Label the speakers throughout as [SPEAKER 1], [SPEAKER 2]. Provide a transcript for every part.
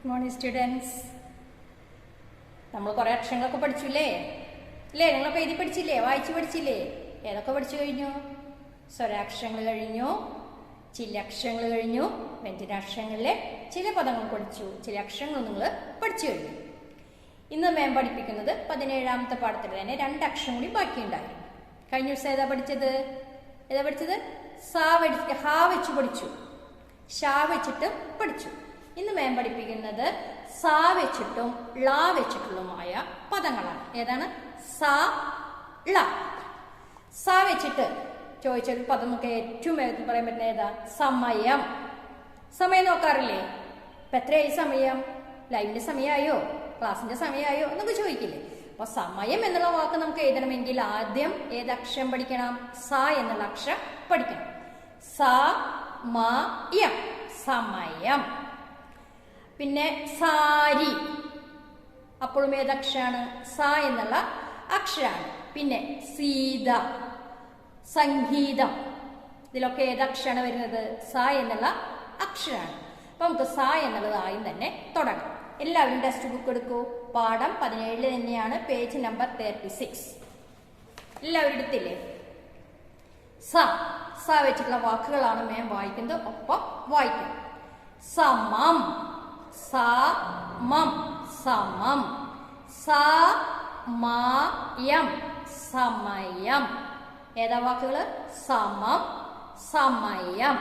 [SPEAKER 1] Good morning students. നമ്മൾ കുറേ അക്ഷരങ്ങളൊക്കെ പഠിച്ചില്ലേ അല്ലേ? നിങ്ങളൊക്കെ എഴുതി പഠിച്ചില്ലേ? വായിച്ചു പഠിച്ചില്ലേ? ഏതൊക്കെ പഠിച്ചു കഴിഞ്ഞു? സ്വരാക്ഷരങ്ങൾ കഴിഞ്ഞു, ചില്ലക്ഷരങ്ങൾ കഴിഞ്ഞു, വ്യഞ്ജനാക്ഷരങ്ങളിലെ ചില പദങ്ങൾ പഠിച്ചു, ചില അക്ഷരങ്ങൾ നിങ്ങൾ പഠിച്ചു കഴിഞ്ഞു. ഇന്ന് മാം പഠിപ്പിക്കുന്നത് 17ാമത്തെ പാഠത്തിൽ തന്നെ 2 അക്ഷരം കൂടി ബാക്കിയുണ്ടായി. കഴിഞ്ഞ ദിവസം ഏതാ പഠിച്ചത്? ഹാ വെച്ച് പഠിച്ചു, ഷാ വെച്ചിട്ട് പഠിച്ചു. ഇന്ന് മാം പഠിപ്പിക്കുന്നത് സാ വെച്ചിട്ടും ള വെച്ചിട്ടുള്ളതുമായ പദങ്ങളാണ്. ഏതാണ്? സാ ള. സാ വെച്ചിട്ട് ചോദിച്ചൊരു പദം നമുക്ക് ഏറ്റവും വേഗത്തിൽ പറയാൻ പറ്റുന്ന ഏതാ? സമയം. സമയം നോക്കാറില്ലേ? ഇപ്പൊ എത്രയായി സമയം? ലൈവിന്റെ സമയമായോ, ക്ലാസിന്റെ സമയമായോ എന്നൊക്കെ ചോദിക്കില്ലേ? അപ്പൊ സമയം എന്നുള്ള വാക്ക് നമുക്ക് എഴുതണമെങ്കിൽ ആദ്യം ഏത് അക്ഷരം പഠിക്കണം? സ എന്നുള്ള അക്ഷരം പഠിക്കണം. സമയം, സമയം. പിന്നെ സാരി, അപ്പോഴും ഏതക്ഷരാണ്? സ എന്നുള്ള അക്ഷരാണ്. പിന്നെ സീത, സംഗീതം, ഇതിലൊക്കെ ഏതക്ഷരാണ് വരുന്നത്? സ എന്നുള്ള അക്ഷരാണ്. അപ്പൊ നമുക്ക് സ എന്നുള്ളത് ആയും തന്നെ തുടങ്ങാം. എല്ലാവരും ടെക്സ്റ്റ് ബുക്ക് എടുക്കൂ. പാഠം 17 തന്നെയാണ്, പേജ് നമ്പർ 36. എല്ലാവരും എടുത്തില്ലേ? സ വെച്ചിട്ടുള്ള വാക്കുകളാണ് മാം വായിക്കുന്നത്. ഒപ്പം വായിക്കും. സമം, സമം, സമം. സമയം, സമയം. ഏതാ വാക്കുകൾ? സമം, സമയം.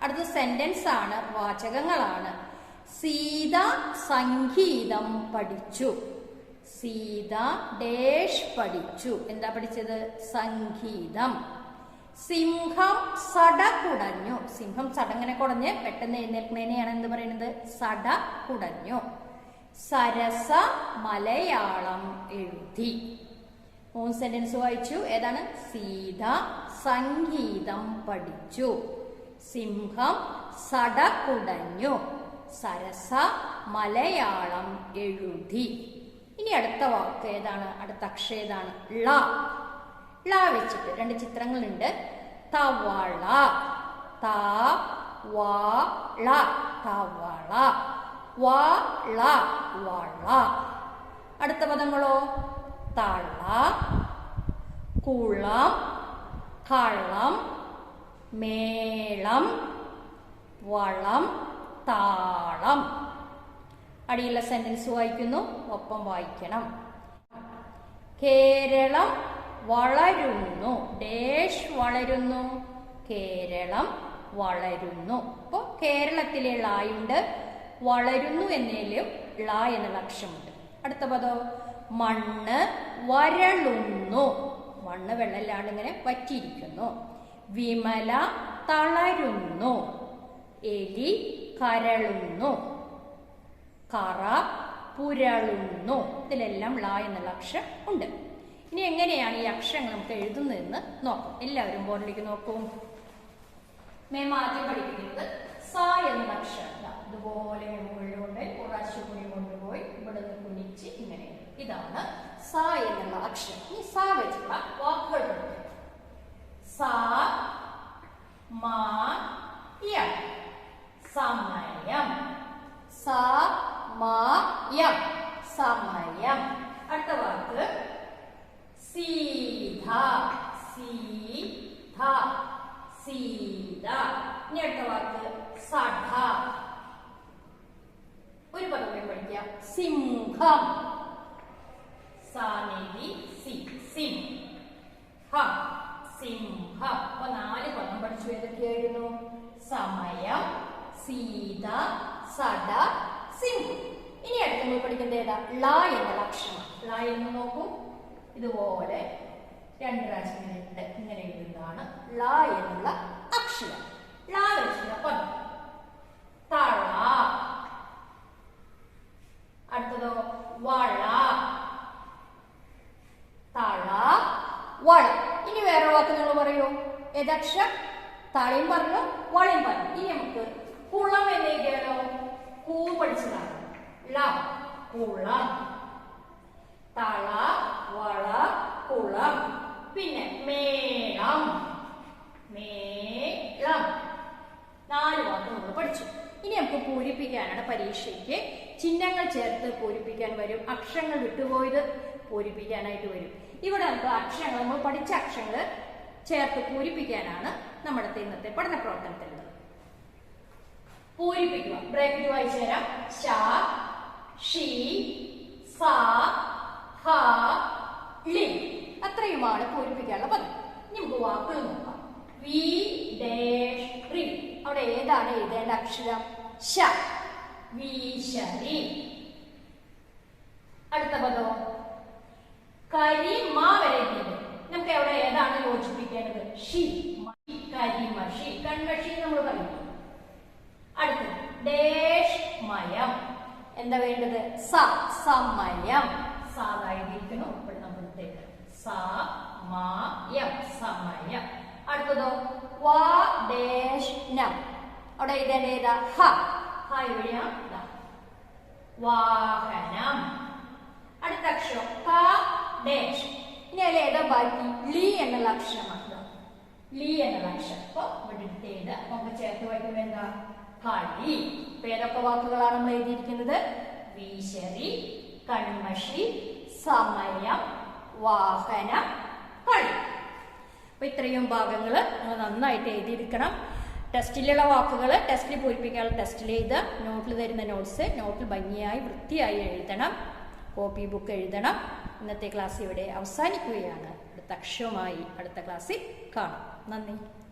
[SPEAKER 1] അടുത്ത സെന്റൻസ് ആണ്, വാചകങ്ങളാണ്. സീത സംഗീതം പഠിച്ചു. സീത ഡേഷ് പഠിച്ചു. എന്താ പഠിച്ചത്? സംഗീതം. സിംഹം സട കുടഞ്ഞു. സിംഹം സടങ്ങനെ കുടഞ്ഞ് പെട്ടെന്ന് എഴുന്നേൽക്കുന്നതിനെയാണ് എന്ത് പറയുന്നത്? സട കുടഞ്ഞു. സരസ മലയാളം എഴുതി. 3 സെന്റൻസ് വായിച്ചു. ഏതാണ്? സീത സംഗീതം പഠിച്ചു, സിംഹം സട കുടഞ്ഞു, സരസ മലയാളം എഴുതി. ഇനി അടുത്ത വാക്ക് ഏതാണ്? അടുത്ത അക്ഷരം ഏതാണ്? ള. ള വെച്ചിട്ട് 2 ചിത്രങ്ങളുണ്ട്. തവള, തവള, തവള, വള, വള. അടുത്ത പദങ്ങളോ? തള, കുളം, കളം, മേളം, വളം, താളം. അടിയുള്ള സെന്റൻസ് വായിക്കുന്നു, ഒപ്പം വായിക്കണം. കേരളം വളരുന്നു. ഡേഷ് വളരുന്നു. കേരളം വളരുന്നു. അപ്പോ കേരളത്തിലെ ളായുണ്ട്, വളരുന്നു എന്നതിലും ള എന്നുള്ള അക്ഷരമുണ്ട്. അടുത്ത പദം മണ്ണ് വരളുന്നു. മണ്ണ് വെള്ളമില്ലാണ്ട് ഇങ്ങനെ വറ്റിയിരിക്കുന്നു. വിമല തളരുന്നു. എലി കരളുന്നു. കറ പുരളുന്നു. ഇതിലെല്ലാം ള എന്നുള്ള അക്ഷരം ഉണ്ട്. ഇനി എങ്ങനെയാണ് ഈ അക്ഷരങ്ങൾ നമുക്ക് എഴുതുന്നതെന്ന് നോക്കാം. എല്ലാവരും ബോർഡിലേക്ക് നോക്കൂ. മേം ആദ്യം പഠിക്കുന്നത് സ എന്ന അക്ഷരം. ഇതുപോലെ മുകളിൽ കൊണ്ട് കുറച്ച് കുണി കൊണ്ടുപോയി ഇവിടെ നിന്ന് കുനിച്ച് ഇങ്ങനെ. ഇതാണ് സ എന്നുള്ള അക്ഷരം. ഈ സ വെച്ചുള്ള വാക്കുകൾ പഠിക്കും. സ മ യ, സമയം. സമയം, സമയം. അടുത്ത വാക്ക് സീത, സീത, സീത. ഇനി അടുത്ത വാക്ക് സഠ. ഒരു പദം കൂടി പഠിക്കാം. സിംഹം. സാനിധി സി, സിംഹം, സിംഹം. അപ്പൊ 4 പദം പഠിച്ചു. ഏതൊക്കെയായിരുന്നു? സമയം, സീത, സഠ, സിംഹം. ഇനി അടുത്ത് നമ്മൾ പഠിക്കേണ്ടത് ഏതാ? ള എന്നുള്ള അക്ഷരമാണ്. ള എന്ന് നോക്കൂ. ഇതുപോലെ 2 പ്രാവശ്യം ഇങ്ങനെ എഴുതുന്നതാണ് ള എന്നുള്ള അക്ഷരം. ള വെച്ചുള്ള പദം തള. അടുത്തതോ വള, തള, വള. ഇനി വേറെ വാക്ക് നിങ്ങൾ പറയൂ. ഏതക്ഷരം? തളയും പറഞ്ഞു, വളയും പറഞ്ഞു. ഇനി നമുക്ക് കുളം എന്ന് എഴുതിയാലോ? കൂ പഠിച്ചതാണ്. ള, കുളം. തള, വള, കുളം. പിന്നെ മേളം, മേളം. 4 വാക്ക് നമ്മൾ പഠിച്ചു. ഇനി നമുക്ക് പൂരിപ്പിക്കാനാണ് പരീക്ഷയ്ക്ക്. ചിഹ്നങ്ങൾ ചേർത്ത് പൂരിപ്പിക്കാൻ വരും, അക്ഷരങ്ങൾ വിട്ടുപോയത് പൂരിപ്പിക്കാനായിട്ട് വരും. ഇവിടെ നമുക്ക് അക്ഷരങ്ങൾ, നമ്മൾ പഠിച്ച അക്ഷരങ്ങൾ ചേർത്ത് പൂരിപ്പിക്കാനാണ് നമ്മുടെ ഇന്നത്തെ പഠന പ്രവർത്തനത്തിലുള്ളത്. പൂരിപ്പിക്കുക. ബ്രാക്കറ്റ് വായിച്ചു തരാം. ശ, ഷി, സ, ഹ, ലി. അത്രയുമാണ് പൂരിപ്പിക്കാനുള്ള പദം. നമുക്ക് വാക്കുകൾ നോക്കാം. വി ഡാഷ് റി. അവിടെ ഏതാണ് എഴുതേണ്ട അക്ഷരം? ശ. വീശരി. അടുത്ത പദം കരിമ വരെ എഴുതിയത്. നമുക്ക് അവിടെ ഏതാണ് യോജിപ്പിക്കേണ്ടത്? ഷി. കരിമഷി. കൺമഷി നമ്മൾ പറയും. അടുത്തത് ഡാഷ് മയം. എന്താ വേണ്ടത്? സ. സമയം. സാധായിരിക്കണം. ഇപ്പോൾ നമ്മൾ സമയം. സമയം. അടുത്തതോ വാ ഡാഷ് നം. അവിടെ എഴുതേണ്ട ഏതാ? ഹ. ഹ എവിടെയാ? വാഹനം. അടുത്ത അക്ഷരം ക ഡാഷ്. ഇനി അതിൽ ഏതാ ബാക്കി? ലി എന്നുള്ള അക്ഷരമാണ്. ലി എന്നുള്ള അക്ഷരം. അപ്പൊ ഇവിടെ എടുത്തേത് നമുക്ക് ചേർത്ത് വായിക്കുമ്പോൾ എന്താ? കളി. ഇപ്പൊ ഏതൊക്കെ വാക്കുകളാണ് നമ്മൾ എഴുതിയിരിക്കുന്നത്? വീശരി, കൺമഷി, സമയം, വാഹനം, കളി. അപ്പൊ ഇത്രയും ഭാഗങ്ങൾ നിങ്ങൾ നന്നായിട്ട് എഴുതിയെടുക്കണം. ടെസ്റ്റിലുള്ള വാക്കുകൾ ടെസ്റ്റിൽ പൂരിപ്പിക്കാനുള്ള ടെസ്റ്റിൽ എഴുതുക. നോട്ടിൽ തരുന്ന നോട്ട്സ് നോട്ടിൽ ഭംഗിയായി വൃത്തിയായി എഴുതണം. കോപ്പി ബുക്ക് എഴുതണം. ഇന്നത്തെ ക്ലാസ് ഇവിടെ അവസാനിക്കുകയാണ്. അടുത്ത അക്ഷരവുമായി അടുത്ത ക്ലാസ്സിൽ കാണാം. നന്ദി.